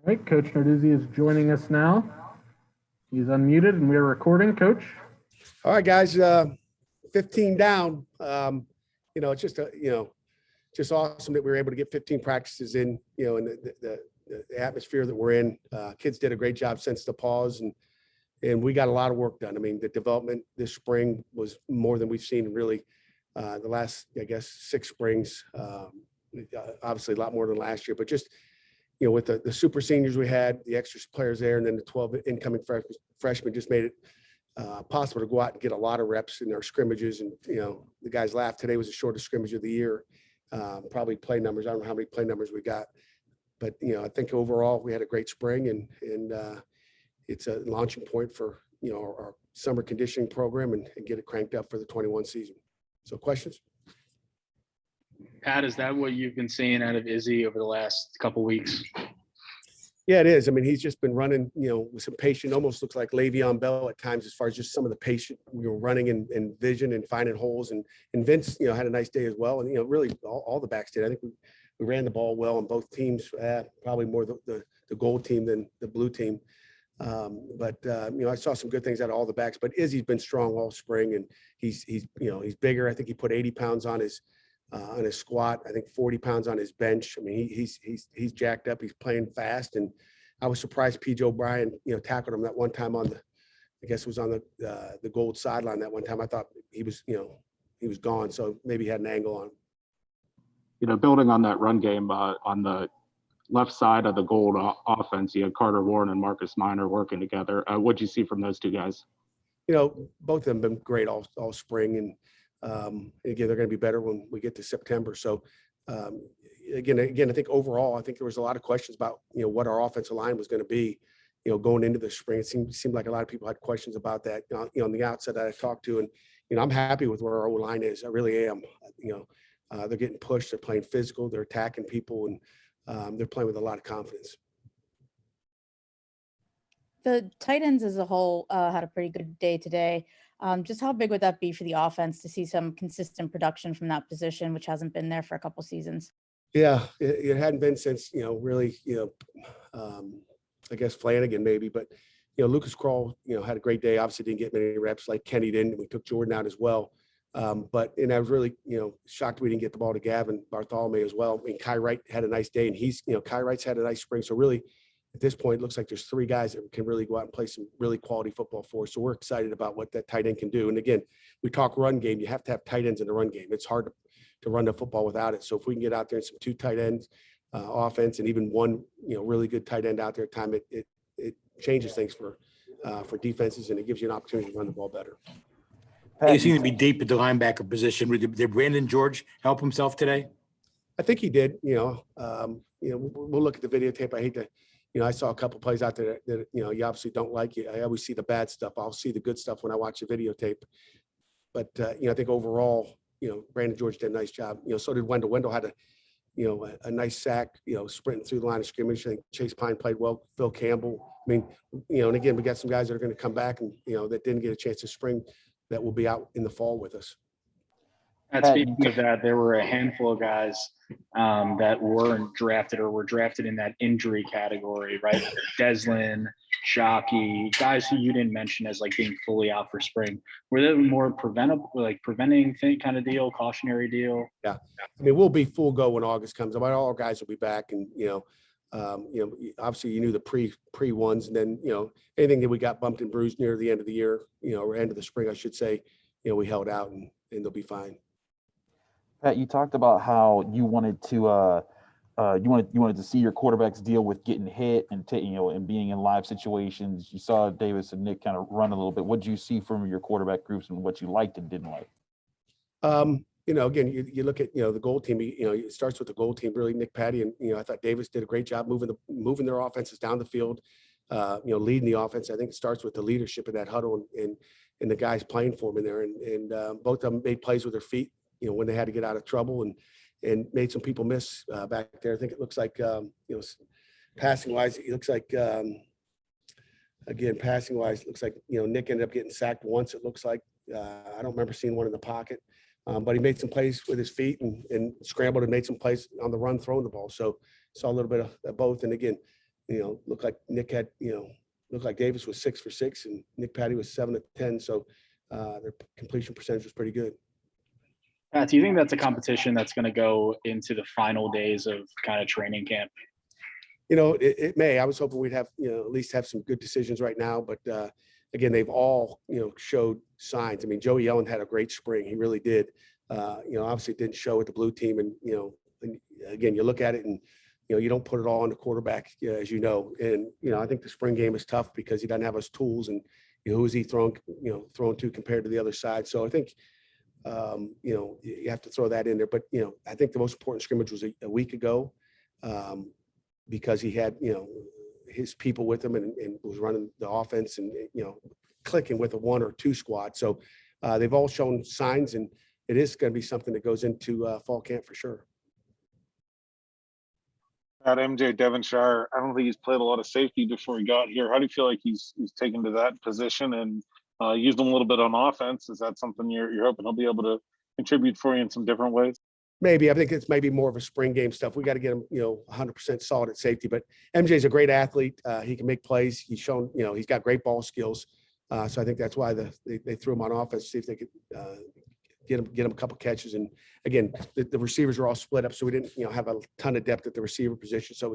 All right, Coach Narduzzi is joining us now. He's unmuted and we're recording, Coach. All right, guys, 15 down. It's just, just awesome that we were able to get 15 practices in, in the atmosphere that we're in. Kids did a great job since the pause, and we got a lot of work done. I mean, the development this spring was more than we've seen really the last, I guess, 6 springs. Obviously a lot more than last year, but just, with the super seniors we had, the extra players there, and then the 12 incoming freshmen just made it possible to go out and get a lot of reps in our scrimmages. And, the guys laughed. Today was the shortest scrimmage of the year. Probably play numbers. I don't know how many play numbers we got, but, I think overall we had a great spring, and it's a launching point for, our summer conditioning program and get it cranked up for the 21 season. So questions? Pat, is that what you've been seeing out of Izzy over the last couple of weeks? Yeah, it is. I mean, he's just been running, with some patience. Almost looks like Le'Veon Bell at times, as far as just some of the patient, running and vision and finding holes. And Vince, had a nice day as well. And, really all the backs did. I think we ran the ball well on both teams, probably more the gold team than the blue team. I saw some good things out of all the backs. But Izzy's been strong all spring, and he's bigger. I think he put 80 pounds on his squat. I think 40 pounds on his bench. I mean, he's jacked up. He's playing fast, and I was surprised P. Joe Bryan, tackled him that one time on I guess it was on the gold sideline that one time. I thought he was gone, so maybe he had an angle on him. Building on that run game on the left side of the gold offense, you had Carter Warren and Marcus Minor working together. What'd you see from those two guys? Both of them been great all spring, and again, they're going to be better when we get to September. So, again, I think overall, I think there was a lot of questions about, what our offensive line was going to be, going into the spring. It seemed like a lot of people had questions about that, on the outset that I talked to. And, I'm happy with where our O-line is. I really am. They're getting pushed. They're playing physical. They're attacking people, and they're playing with a lot of confidence. The tight ends as a whole had a pretty good day today. Just how big would that be for the offense to see some consistent production from that position, which hasn't been there for a couple seasons? Yeah, it hadn't been since, really, I guess Flanagan maybe, but, Lucas Krull, had a great day. Obviously didn't get many reps like Kenny didn't. We took Jordan out as well. I was really, shocked we didn't get the ball to Gavin Bartholomew as well. I mean, Kai Wright had a nice day, and Kai Wright's had a nice spring. So really, at this point, it looks like there's 3 guys that can really go out and play some really quality football for us. So we're excited about what that tight end can do. And again, we talk run game. You have to have tight ends in the run game. It's hard to run the football without it. So if we can get out there and some 2 tight ends offense, and even one, really good tight end out there at time, it changes things for defenses, and it gives you an opportunity to run the ball better. They seem to be deep at the linebacker position. Did Brandon George help himself today? I think he did. We'll look at the videotape. I hate to. I saw a couple plays out there that, you obviously don't like. I always see the bad stuff. I'll see the good stuff when I watch the videotape. But, I think overall, Brandon George did a nice job. So did Wendell. Wendell had a nice sack, sprinting through the line of scrimmage. I think Chase Pine played well. Phil Campbell. I mean, and again, we got some guys that are going to come back and, that didn't get a chance to spring that will be out in the fall with us. And speaking of that, there were a handful of guys that weren't drafted or were drafted in that injury category, right? Deslin, Shockey, guys who you didn't mention as like being fully out for spring. Were they more preventing kind of deal, cautionary deal? Yeah. I mean, we'll be full go when August comes. All our guys will be back, and, obviously you knew the pre ones, and then, anything that we got bumped and bruised near the end of the year, or end of the spring, I should say, we held out, and they'll be fine. Pat, you talked about how you wanted to you wanted to see your quarterbacks deal with getting hit and and being in live situations. You saw Davis and Nick kind of run a little bit. What did you see from your quarterback groups, and what you liked and didn't like? Again, you look at the gold team. It starts with the gold team. Really, Nick Patty, and I thought Davis did a great job moving their offenses down the field. Leading the offense. I think it starts with the leadership of that huddle and the guys playing for them in there. And both of them made plays with their feet. When they had to get out of trouble, and made some people miss back there. I think it looks like, passing wise, it looks like, again, passing wise, it looks like, Nick ended up getting sacked once. It looks like, I don't remember seeing one in the pocket, but he made some plays with his feet and scrambled and made some plays on the run, throwing the ball. So saw a little bit of both. And again, looked like Nick had, looked like Davis was 6 for 6 and Nick Patty was 7 of 10. So their completion percentage was pretty good. Pat, do you think that's a competition that's going to go into the final days of kind of training camp? It may. I was hoping we'd have, at least have some good decisions right now. But again, they've all, showed signs. I mean, Joey Yellen had a great spring. He really did. Obviously didn't show with the blue team. And, and again, you look at it and, you don't put it all on the quarterback, as you know. And, I think the spring game is tough because he doesn't have his tools and, who is he throwing to compared to the other side. So I think, you have to throw that in there. But, I think the most important scrimmage was a week ago. Because he had, his people with him and was running the offense and, clicking with a 1 or 2 squad. So they've all shown signs, and it is going to be something that goes into fall camp for sure. At MJ Devonshire, I don't think he's played a lot of safety before he got here. How do you feel like he's taken to that position and used him a little bit on offense? Is that something you're hoping he'll be able to contribute for you in some different ways? Maybe. I think it's maybe more of a spring game stuff. We got to get him, 100% solid at safety. But MJ's a great athlete. He can make plays. He's shown, he's got great ball skills. So I think that's why they threw him on offense to see if they could get him a couple catches. And again, the receivers are all split up, so we didn't, have a ton of depth at the receiver position. So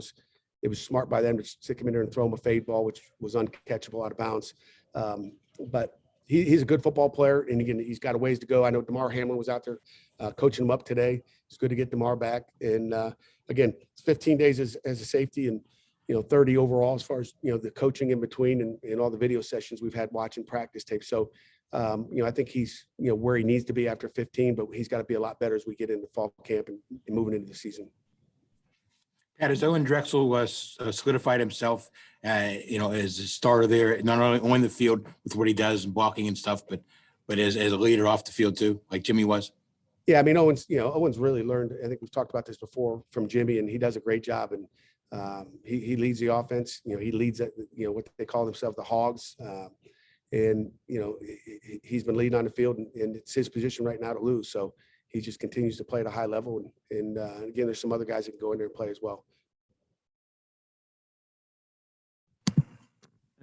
it was smart by them to stick him in there and throw him a fade ball, which was uncatchable out of bounds. But he's a good football player, and again, he's got a ways to go. I know DeMar Hamlin was out there coaching him up today. It's good to get DeMar back. And again, it's 15 days as a safety and, 30 overall as far as, the coaching in between and all the video sessions we've had watching practice tape. So, I think he's, where he needs to be after 15, but he's got to be a lot better as we get into fall camp and moving into the season. Pat, has Owen Drexel solidified himself, as a starter there, not only on the field with what he does and blocking and stuff, but as a leader off the field too, like Jimmy was? Yeah, I mean, Owen's really learned. I think we've talked about this before from Jimmy, and he does a great job. And he leads the offense. He leads at what they call themselves the Hogs. And he's been leading on the field, and it's his position right now to lose. So he just continues to play at a high level. And again, there's some other guys that can go in there and play as well.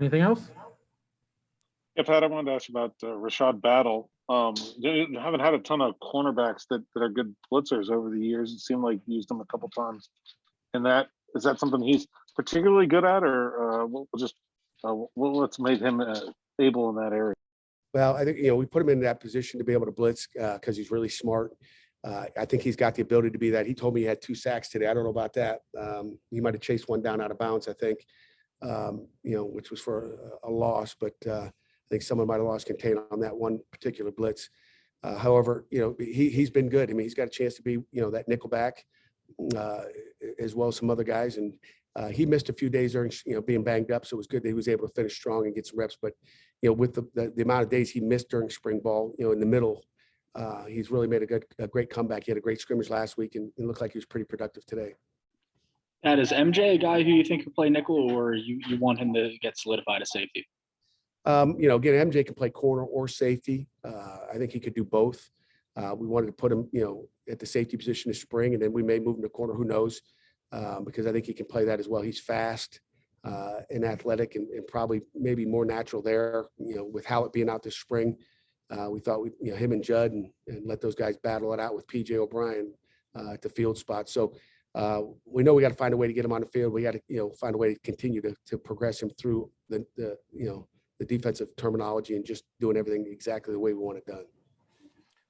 Anything else? Yeah, Pat, I wanted to ask you about Rashad Battle. You haven't had a ton of cornerbacks that are good blitzers over the years. It seemed like you used them a couple times. And is that something he's particularly good at, or what's made him able in that area? Well, I think, we put him in that position to be able to blitz because he's really smart. I think he's got the ability to be that. He told me he had 2 sacks today. I don't know about that. He might have chased one down out of bounds, I think, which was for a loss. But I think someone might have lost contain on that one particular blitz. However, he's been good. I mean, he's got a chance to be, that nickel back as well as some other guys. And he missed a few days during, being banged up. So it was good that he was able to finish strong and get some reps. But, with the amount of days he missed during spring ball, in the middle, he's really made a great comeback. He had a great scrimmage last week, and it looked like he was pretty productive today. Pat, is MJ a guy who you think could play nickel, or you want him to get solidified as safety? Again, MJ can play corner or safety. I think he could do both. We wanted to put him, at the safety position this spring, and then we may move him to corner. Who knows? Because I think he can play that as well. He's fast and athletic, and probably maybe more natural there. With Howlett being out this spring, we thought him and Judd and let those guys battle it out with PJ O'Brien at the field spot. So we know we got to find a way to get him on the field. We got to find a way to continue to progress him through the defensive terminology and just doing everything exactly the way we want it done.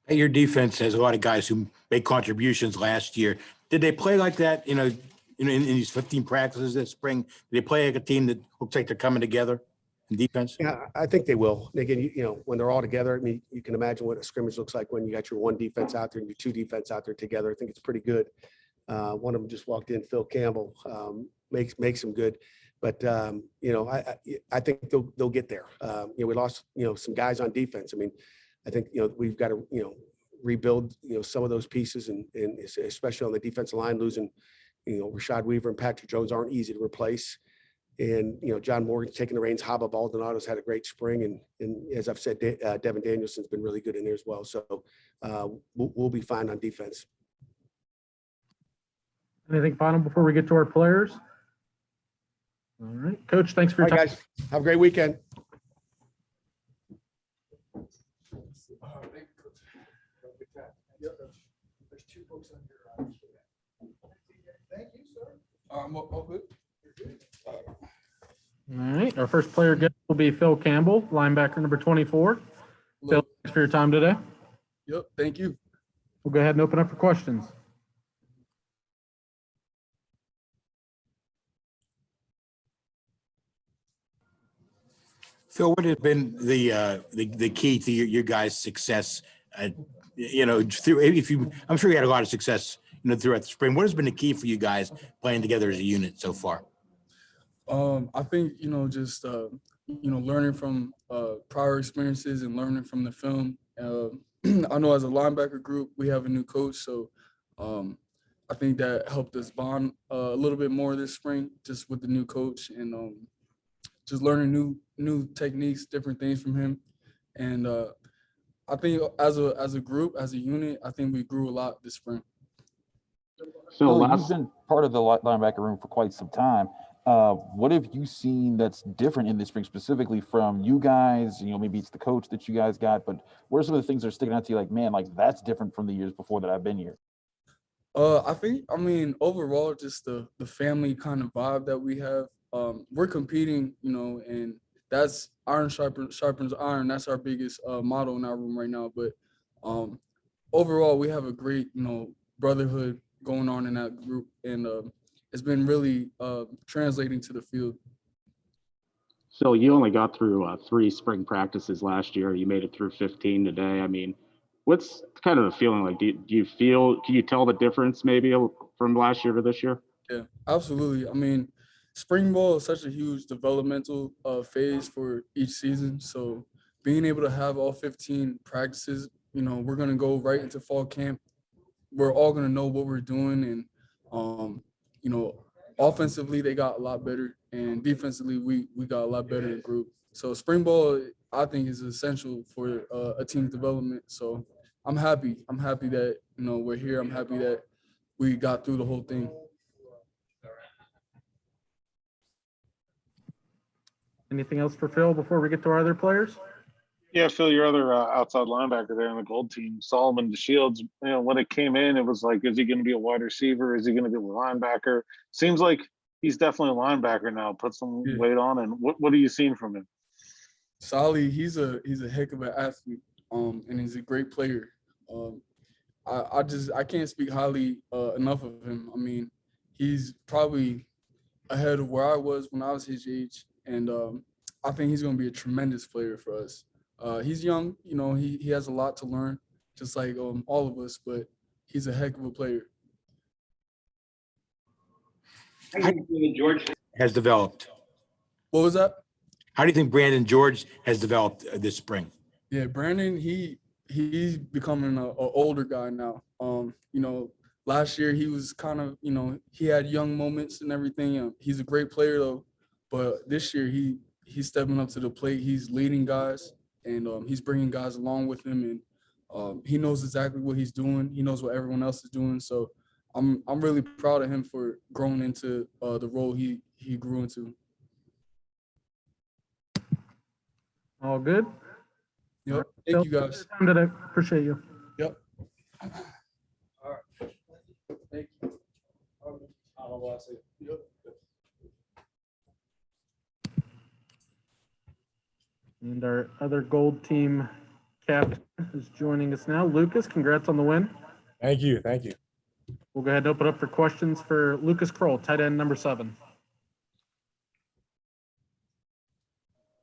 Your defense has a lot of guys who made contributions last year. Did they play like that, in these 15 practices this spring? Did they play like a team that looks like they're coming together in defense? Yeah, I think they will. And again, when they're all together, I mean, you can imagine what a scrimmage looks like when you got your 1 defense out there and your 2 defense out there together. I think it's pretty good. One of them just walked in, Phil Campbell, makes them good. But, I think they'll get there. We lost, some guys on defense. I mean, I think, we've got to, rebuild, some of those pieces and especially on the defensive line, losing, Rashad Weaver and Patrick Jones aren't easy to replace. And, John Morgan's taking the reins. Haba Baldonado's had a great spring. And as I've said, Devin Danielson's been really good in there as well. So we'll be fine on defense. Anything final before we get to our players? All right, Coach, thanks for All your right, time. guys. Have a great weekend. There's two books on your. Thank you, sir. All good. All right, our first player guest will be Phil Campbell, linebacker number 24. Phil, thanks for your time today. Yep, thank you. We'll go ahead and open up for questions. Phil, what has been the key to your guys' success? Through I'm sure you had a lot of success, throughout the spring. What has been the key for you guys playing together as a unit so far? I think, just, learning from prior experiences and learning from the film. I know as a linebacker group, we have a new coach. So I think that helped us bond a little bit more this spring, just with the new coach and just learning new techniques, different things from him. And I think as a group, as a unit, I think we grew a lot this spring. So you've been part of the linebacker room for quite some time. What have you seen that's different in this spring, specifically from you guys? Maybe it's the coach that you guys got, but what are some of the things that are sticking out to you? Like, man, like that's different from the years before that I've been here. I mean, overall, just the family kind of vibe that we have. We're competing, and that's iron sharpens iron. That's our biggest motto in our room right now. But overall, we have a great, brotherhood going on in that group, and it's been really translating to the field. So you only got through 3 spring practices last year. You made it through 15 today. I mean, what's kind of the feeling like? Can you tell the difference maybe from last year to this year? Yeah, absolutely. I mean, spring ball is such a huge developmental phase for each season. So being able to have all 15 practices, we're going to go right into fall camp. We're all going to know what we're doing. And, offensively, they got a lot better. And defensively, we got a lot better in group. So spring ball, I think, is essential for a team development. So I'm happy. I'm happy that, we're here. I'm happy that we got through the whole thing. Anything else for Phil before we get to our other players? Yeah, Phil, your other outside linebacker there on the gold team, Solomon DeShields, when it came in, it was like, is he going to be a wide receiver? Is he going to be a linebacker? Seems like he's definitely a linebacker now, put some weight on. And what are you seeing from him? Solly, he's a heck of an athlete, and he's a great player. I can't speak highly enough of him. I mean, he's probably ahead of where I was when I was his age, and I think he's going to be a tremendous player for us. He's young, he has a lot to learn, just like all of us, but he's a heck of a player. How do you think George has developed? What was that? How do you think Brandon George has developed this spring? Yeah, Brandon, he's becoming an older guy now. Last year he was kind of, he had young moments and everything. He's a great player though, but this year he's stepping up to the plate. He's leading guys, and he's bringing guys along with him, and he knows exactly what he's doing. He knows what everyone else is doing. So I'm really proud of him for growing into the role he grew into. All good? Yep. Right. Thank Phil, you guys. today. Appreciate you. Yep. All right. Thank you. Yep. And our other gold team captain is joining us now. Lucas, congrats on the win. Thank you. Thank you. We'll go ahead and open up for questions for Lucas Krull, tight end number 7.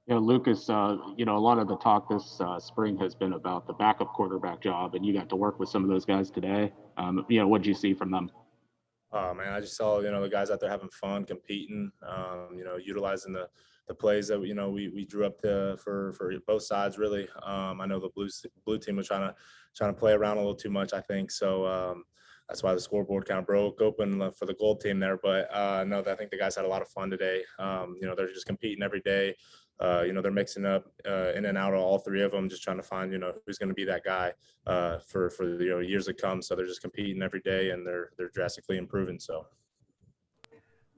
Lucas, a lot of the talk this spring has been about the backup quarterback job, and you got to work with some of those guys today. What did you see from them? Oh man, I just saw the guys out there having fun, competing, utilizing the plays that we drew up for both sides really. I know the blue team was trying to play around a little too much, I think. So that's why the scoreboard kind of broke open for the gold team there. But no, I think the guys had a lot of fun today. They're just competing every day. They're mixing up in and out of all 3 of them, just trying to find, who's going to be that guy for the years to come. So they're just competing every day, and they're drastically improving. So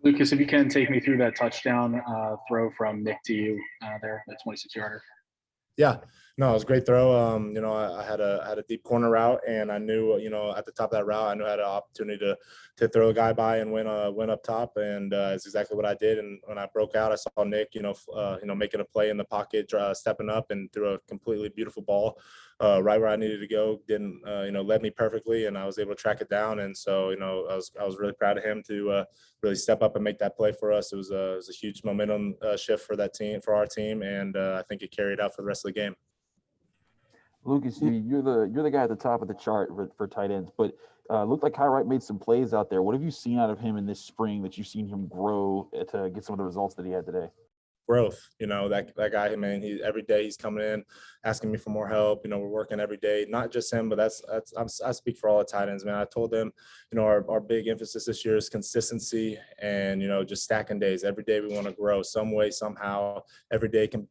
Lucas, if you can take me through that touchdown throw from Nick to you there, that 26-yarder. Yeah, no, it was a great throw. I had a deep corner route, and I knew, at the top of that route, I knew I had an opportunity to throw a guy by and win up top, and it's exactly what I did. And when I broke out, I saw Nick, making a play in the pocket, stepping up and threw a completely beautiful ball right where I needed to go. Didn't led me perfectly, and I was able to track it down. And so I was really proud of him to really step up and make that play for us. It was a huge momentum shift for our team, and I think it carried out for the rest of the game. Lucas, you're the guy at the top of the chart for tight ends, but looked like Kai Wright made some plays out there. What have you seen out of him in this spring that you've seen him grow to get some of the results that he had today? Growth, that guy, man, every day he's coming in asking me for more help. We're working every day, not just him, but I speak for all the tight ends, man. I told them, our big emphasis this year is consistency and, just stacking days. Every day we want to grow some way, somehow. Every day can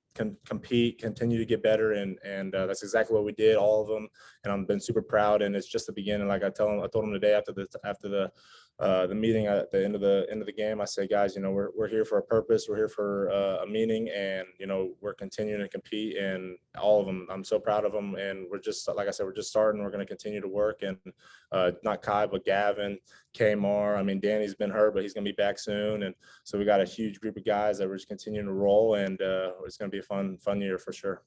compete, continue to get better. And that's exactly what we did, all of them. And I've been super proud. And it's just the beginning. Like I told them today after the meeting at the end of the game, I say, guys, we're here for a purpose. We're here for a meaning, and we're continuing to compete. And all of them, I'm so proud of them. And we're just, like I said, we're just starting. We're going to continue to work. And not Kai, but Gavin, Kmar. I mean, Danny's been hurt, but he's going to be back soon. And so we got a huge group of guys that we're just continuing to roll, and it's going to be a fun year for sure.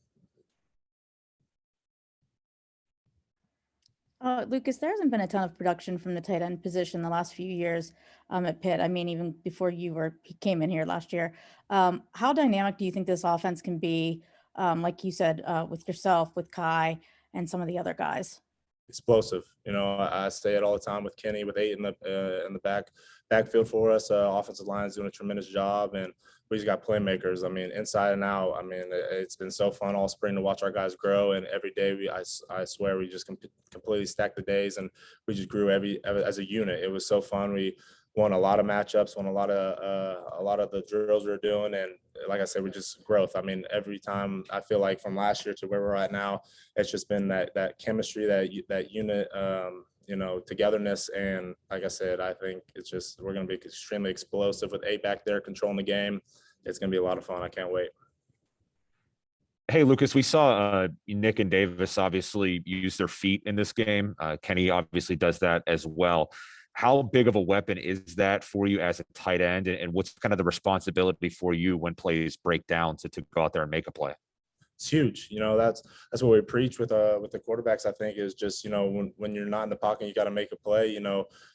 Lucas, there hasn't been a ton of production from the tight end position the last few years at Pitt. I mean, even before he came in here last year. How dynamic do you think this offense can be, like you said, with yourself, with Kai, and some of the other guys? Explosive. I say it all the time with Kenny, with 8 in the backfield for us. Offensive line is doing a tremendous job, and we just got playmakers. I mean, inside and out. I mean, it's been so fun all spring to watch our guys grow, and every day I swear we just completely stacked the days, and we just grew as a unit. It was so fun. We won a lot of matchups, won a lot of the drills we were doing, and like I said, we just growth. I mean, every time I feel like from last year to where we're at now, it's just been that chemistry, that unit, togetherness. And like I said, I think we're going to be extremely explosive with 8 back there controlling the game. It's going to be a lot of fun. I can't wait. Hey, Lucas, we saw Nick and Davis obviously use their feet in this game. Kenny obviously does that as well. How big of a weapon is that for you as a tight end, and what's kind of the responsibility for you when plays break down to go out there and make a play? It's huge. That's what we preach with the quarterbacks. I think is just when you're not in the pocket, you got to make a play.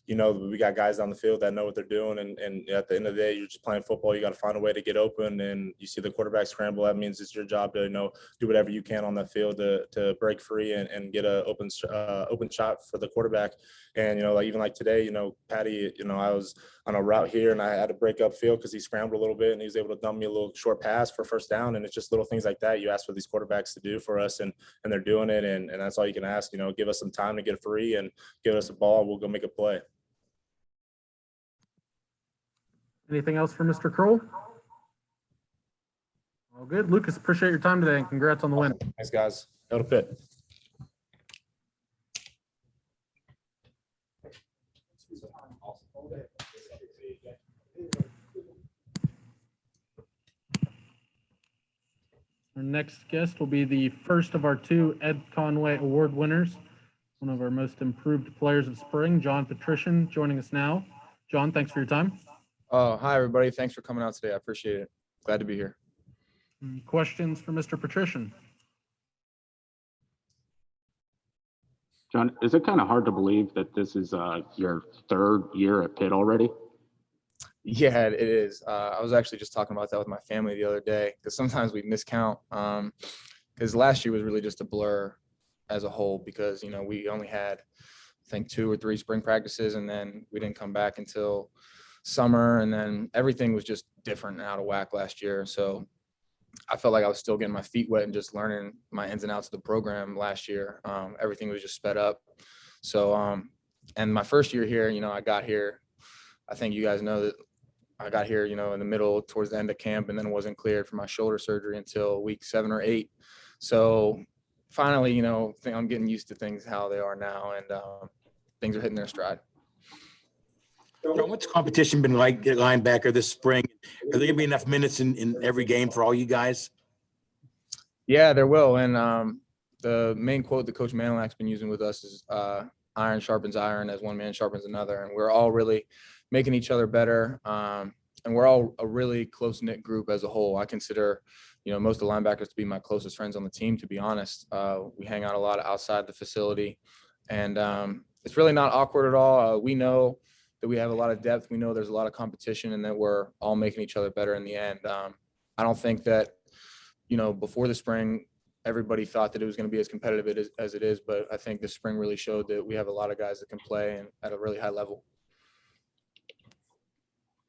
We got guys on the field that know what they're doing, and at the end of the day, you're just playing football. You got to find a way to get open, and you see the quarterback scramble. That means it's your job to do whatever you can on that field to break free and get a open shot for the quarterback. And even like today, Patty, I was on a route here and I had to break up field because he scrambled a little bit and he was able to dump me a little short pass for first down. And it's just little things like that you ask for these quarterbacks to do for us, and they're doing it. And that's all you can ask. Give us some time to get free and give us a ball, and we'll go make a play. Anything else for Mr. Krull? All good. Lucas, appreciate your time today, and congrats on the win. Thanks, guys. Go to Pitt. Our next guest will be the first of our 2 Ed Conway Award winners, one of our most improved players of spring, John Petrishen, joining us now. John, thanks for your time. Hi, everybody. Thanks for coming out today. I appreciate it. Glad to be here. Questions for Mr. Petrishen? John, is it kind of hard to believe that this is your 3rd year at Pitt already? Yeah, it is. I was actually just talking about that with my family the other day, because sometimes we miscount. Because last year was really just a blur as a whole, because we only had, I think, 2 or 3 spring practices, and then we didn't come back until summer, and then everything was just different and out of whack last year. So I felt like I was still getting my feet wet and just learning my ins and outs of the program last year. Everything was just sped up. So, and my first year here, I got here, I think you guys know that I got here, in the middle towards the end of camp, and then wasn't cleared for my shoulder surgery until week 7 or 8. So finally, I'm getting used to things, how they are now, and things are hitting their stride. John, what's the competition been like at linebacker this spring? Are there going to be enough minutes in every game for all you guys? Yeah, there will. And the main quote that Coach Manilak's been using with us is iron sharpens iron as one man sharpens another. And we're all really making each other better. And we're all a really close-knit group as a whole. I consider, most of the linebackers to be my closest friends on the team, to be honest. We hang out a lot outside the facility. And it's really not awkward at all. We know that we have a lot of depth. We know there's a lot of competition and that we're all making each other better in the end. I don't think that, before the spring, everybody thought that it was going to be as competitive as it is. But I think this spring really showed that we have a lot of guys that can play and at a really high level.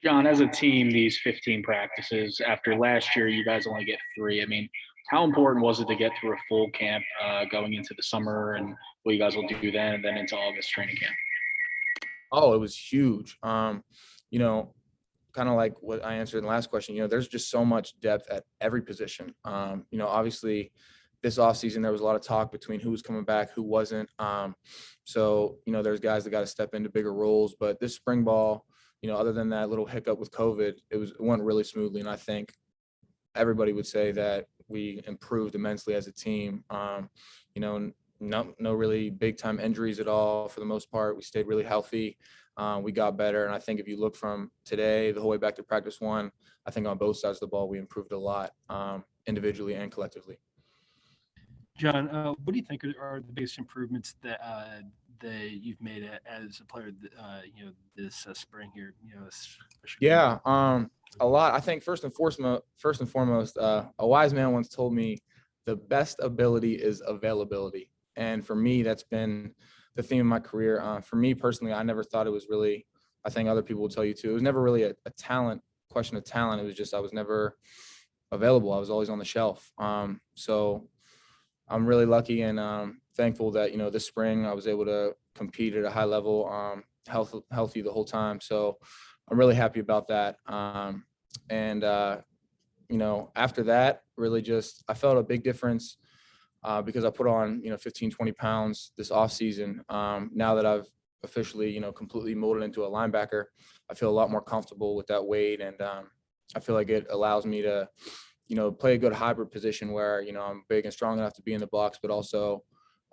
John, as a team, these 15 practices, after last year, you guys only get 3. I mean, how important was it to get through a full camp going into the summer and what you guys will do then and then into August training camp? Oh, it was huge. Kind of like what I answered in the last question, there's just so much depth at every position. Obviously this offseason, there was a lot of talk between who was coming back, who wasn't. So, there's guys that got to step into bigger roles, but this spring ball, other than that little hiccup with COVID, it went really smoothly. And I think everybody would say that we improved immensely as a team. No really big time injuries at all for the most part. We stayed really healthy. We got better. And I think if you look from today, the whole way back to practice 1, I think on both sides of the ball, we improved a lot individually and collectively. John, what do you think are the biggest improvements that you've made as a player, this spring here? Yeah, a lot. I think first and foremost, a wise man once told me, the best ability is availability. And for me, that's been the theme of my career. For me personally, I never thought it was really, I think other people will tell you too, it was never really a question of talent. It was just, I was never available. I was always on the shelf. So I'm really lucky and thankful that, this spring I was able to compete at a high level, healthy the whole time. So I'm really happy about that. After that, really just, I felt a big difference because I put on, 15, 20 pounds this off season. Now that I've officially, completely molded into a linebacker, I feel a lot more comfortable with that weight. And I feel like it allows me to, play a good hybrid position where, I'm big and strong enough to be in the box, but also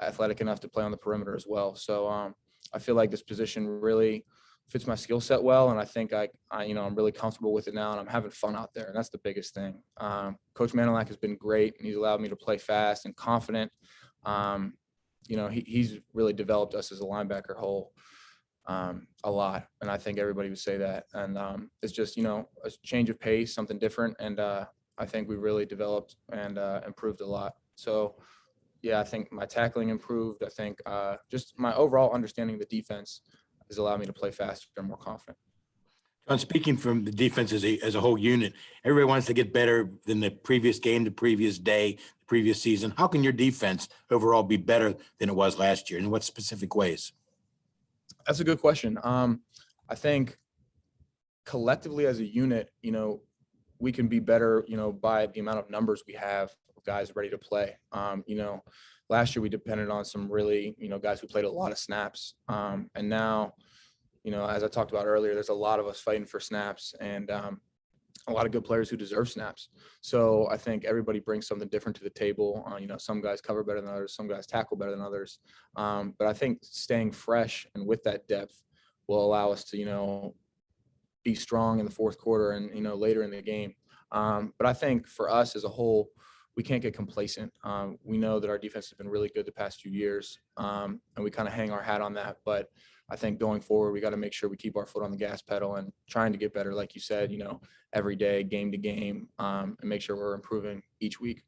athletic enough to play on the perimeter as well. So I feel like this position really fits my skill set well. And I think I'm really comfortable with it now and I'm having fun out there. And that's the biggest thing. Coach Manilak has been great and he's allowed me to play fast and confident. He's really developed us as a linebacker whole a lot. And I think everybody would say that. And it's just, a change of pace, something different. And I think we really developed and improved a lot. So yeah, I think my tackling improved. I think just my overall understanding of the defense has allowed me to play faster and more confident. John, speaking from the defense as a whole unit, everybody wants to get better than the previous game, the previous day, the previous season. How can your defense overall be better than it was last year? In what specific ways? That's a good question. I think collectively as a unit, we can be better, by the amount of numbers we have of guys ready to play. Last year we depended on some really, guys who played a lot of snaps. And now, as I talked about earlier, there's a lot of us fighting for snaps and a lot of good players who deserve snaps. So I think everybody brings something different to the table. Some guys cover better than others, some guys tackle better than others. But I think staying fresh and with that depth will allow us to, be strong in the fourth quarter and, later in the game. But I think for us as a whole, we can't get complacent. We know that our defense has been really good the past few years, and we kind of hang our hat on that. But I think going forward, we got to make sure we keep our foot on the gas pedal and trying to get better, like you said, every day, game to game, and make sure we're improving each week.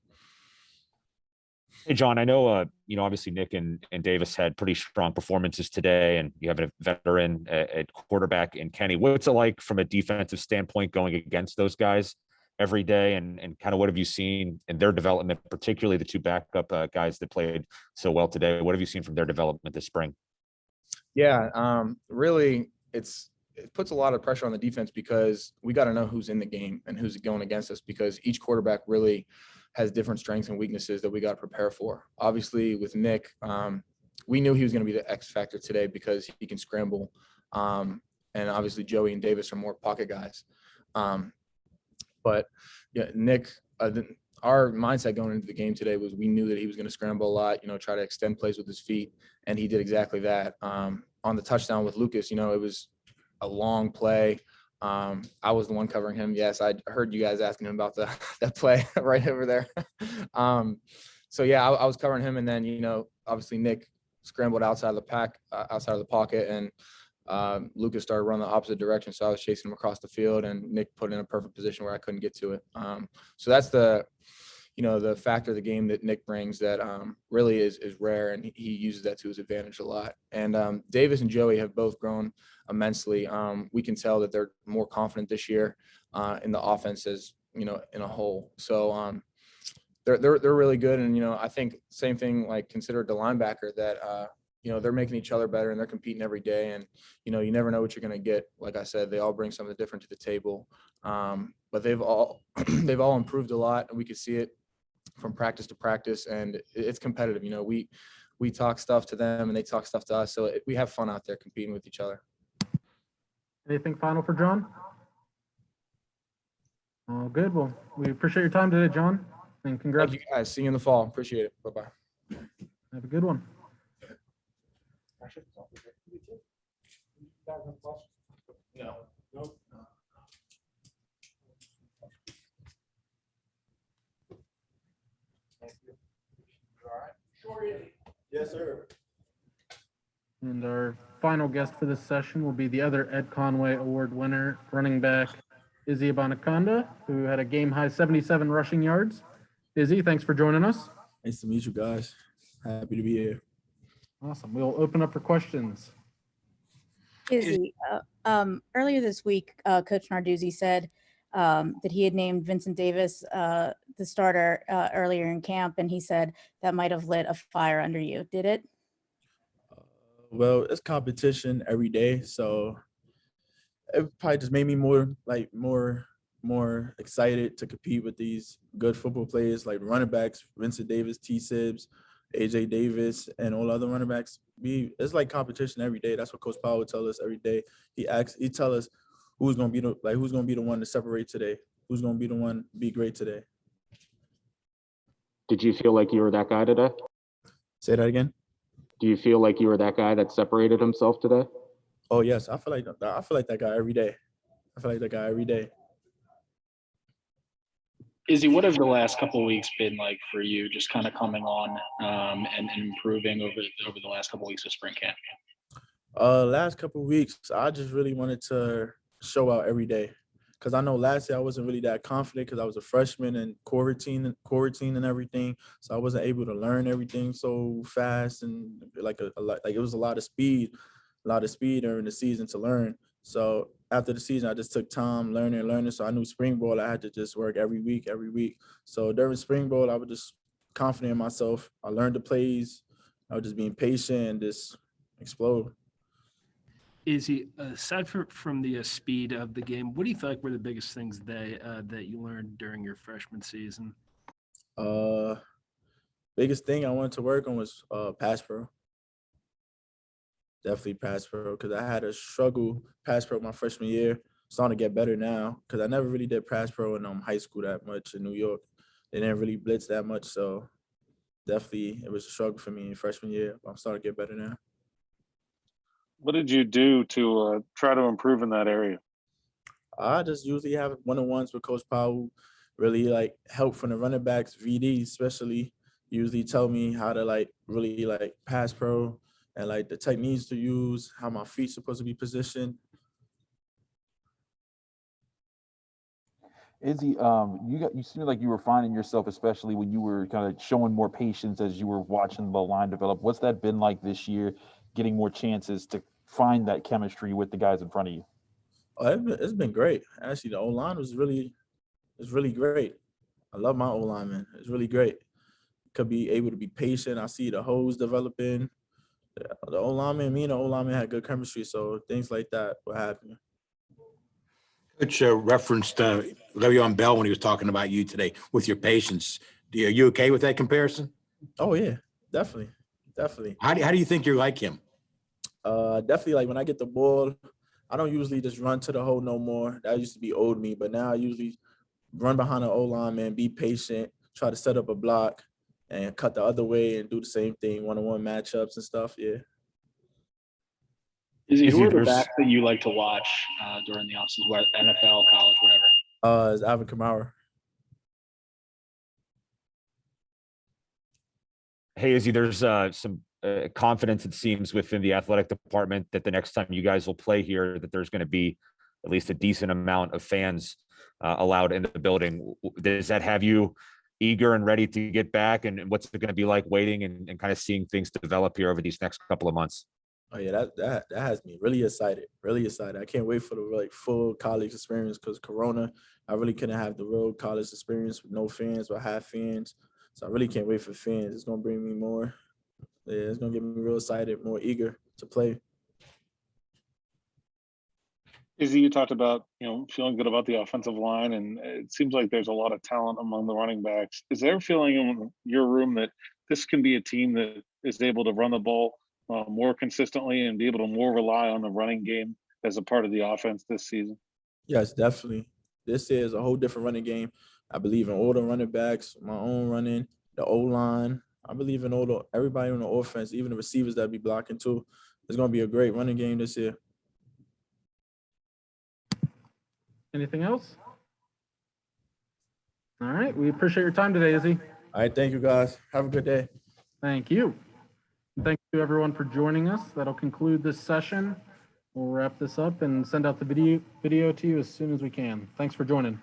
Hey, John, I know, obviously Nick and Davis had pretty strong performances today, and you have a veteran at quarterback in Kenny. What's it like from a defensive standpoint going against those guys every day, and kind of what have you seen in their development, particularly the 2 backup guys that played so well today? What have you seen from their development this spring? Yeah, really, it puts a lot of pressure on the defense because we got to know who's in the game and who's going against us, because each quarterback really has different strengths and weaknesses that we got to prepare for. Obviously with Nick, we knew he was going to be the X factor today because he can scramble. and obviously Joey and Davis are more pocket guys. But yeah, Nick, our mindset going into the game today was we knew that he was going to scramble a lot, try to extend plays with his feet, and he did exactly that. On the touchdown with Lucas, it was a long play. I was the one covering him. Yes, I heard you guys asking him about that play right over there. So yeah, I was covering him, and then obviously Nick scrambled outside of the pocket, and Lucas started running the opposite direction. So I was chasing him across the field, and Nick put in a perfect position where I couldn't get to it. So that's the factor of the game that Nick brings that really is rare, and he uses that to his advantage a lot. And Davis and Joey have both grown immensely. We can tell that they're more confident this year in the offense as, in a whole. So they're really good. And, I think same thing, like consider the linebacker that, they're making each other better and they're competing every day. And, you never know what you're going to get. Like I said, they all bring something different to the table. But they've all improved a lot, and we could see it from practice to practice, and it's competitive. We talk stuff to them and they talk stuff to us. So we have fun out there competing with each other. Anything final for John? All good. Well, we appreciate your time today, John, and congrats. Thank you guys. See you in the fall. Appreciate it. Bye-bye. Have a good one. No. Yes, sir. And our final guest for this session will be the other Ed Conway Award winner, running back Izzy Abanikanda, who had a game-high 77 rushing yards. Izzy, thanks for joining us. Nice to meet you guys. Happy to be here. Awesome. We'll open up for questions. Izzy, earlier this week, Coach Narduzzi said that he had named Vincent Davis the starter earlier in camp, and he said that might have lit a fire under you. Did it? Well, it's competition every day, so it probably just made me more excited to compete with these good football players like running backs, Vincent Davis, T. Sibbs, AJ Davis, and all other running backs. It's like competition every day. That's what Coach Powell would tell us every day. He tell us who's gonna be the one to separate today, who's gonna be the one to be great today. Did you feel like you were that guy today? Say that again. Do you feel like you were that guy that separated himself today? Oh yes, I feel like that guy every day. I feel like that guy every day. Izzy, what have the last couple of weeks been like for you, just kind of coming on and improving over the last couple of weeks of spring camp? Last couple of weeks, I just really wanted to show out every day, because I know last year I wasn't really that confident because I was a freshman and quarantine and everything, so I wasn't able to learn everything so fast, and like it was a lot of speed during the season to learn. So after the season, I just took time learning. So I knew spring ball, I had to just work every week. So during spring ball, I was just confident in myself. I learned the plays. I was just being patient and just explode. Izzy, aside from the speed of the game, what do you feel like were the biggest things that you learned during your freshman season? Biggest thing I wanted to work on was pass pro. Definitely pass pro, because I had a struggle pass pro my freshman year. Starting to get better now, because I never really did pass pro in high school that much in New York. They didn't really blitz that much, so definitely it was a struggle for me in freshman year. But I'm starting to get better now. What did you do to try to improve in that area? I just usually have one-on-ones with Coach Powell, really help from the running backs, VD especially, usually tell me how to really pass pro and the techniques to use, how my feet supposed to be positioned. Izzy, you seemed like you were finding yourself, especially when you were kind of showing more patience as you were watching the line develop. What's that been like this year, getting more chances to find that chemistry with the guys in front of you? It's been great. Actually, the O-line is really great. I love my O-lineman. It's really great. Could be able to be patient. I see the holes developing. The O-lineman, me and the O-lineman had good chemistry, so things like that were happening. Coach referenced Le'Veon Bell when he was talking about you today with your patience. Are you okay with that comparison? Oh yeah, definitely. How do you think you're like him? Definitely, when I get the ball, I don't usually just run to the hole no more. That used to be old me, but now I usually run behind an O-line, man, be patient, try to set up a block and cut the other way and do the same thing, one-on-one matchups and stuff. Yeah. Izzy, who are the there's- backs that you like to watch during the offseason, what NFL, college, whatever? It's Alvin Kamara. Hey, Izzy, there's some confidence, it seems, within the athletic department that the next time you guys will play here, that there's going to be at least a decent amount of fans allowed in the building. Does that have you eager and ready to get back? And what's it going to be like waiting and kind of seeing things develop here over these next couple of months? Oh yeah, that has me really excited. Really excited. I can't wait for the full college experience because Corona, I really couldn't have the real college experience with no fans, but half fans. So I really can't wait for fans. It's gonna bring me more. Yeah, it's gonna get me real excited, more eager to play. Izzy, you talked about, feeling good about the offensive line, and it seems like there's a lot of talent among the running backs. Is there a feeling in your room that this can be a team that is able to run the ball more consistently and be able to more rely on the running game as a part of the offense this season? Yes, definitely. This is a whole different running game. I believe in all the running backs, my own running, the O-line. I believe in everybody on the offense, even the receivers that be blocking too. It's gonna be a great running game this year. Anything else? All right. We appreciate your time today, Izzy. All right, thank you guys. Have a good day. Thank you. Thank you everyone for joining us. That'll conclude this session. We'll wrap this up and send out the video to you as soon as we can. Thanks for joining.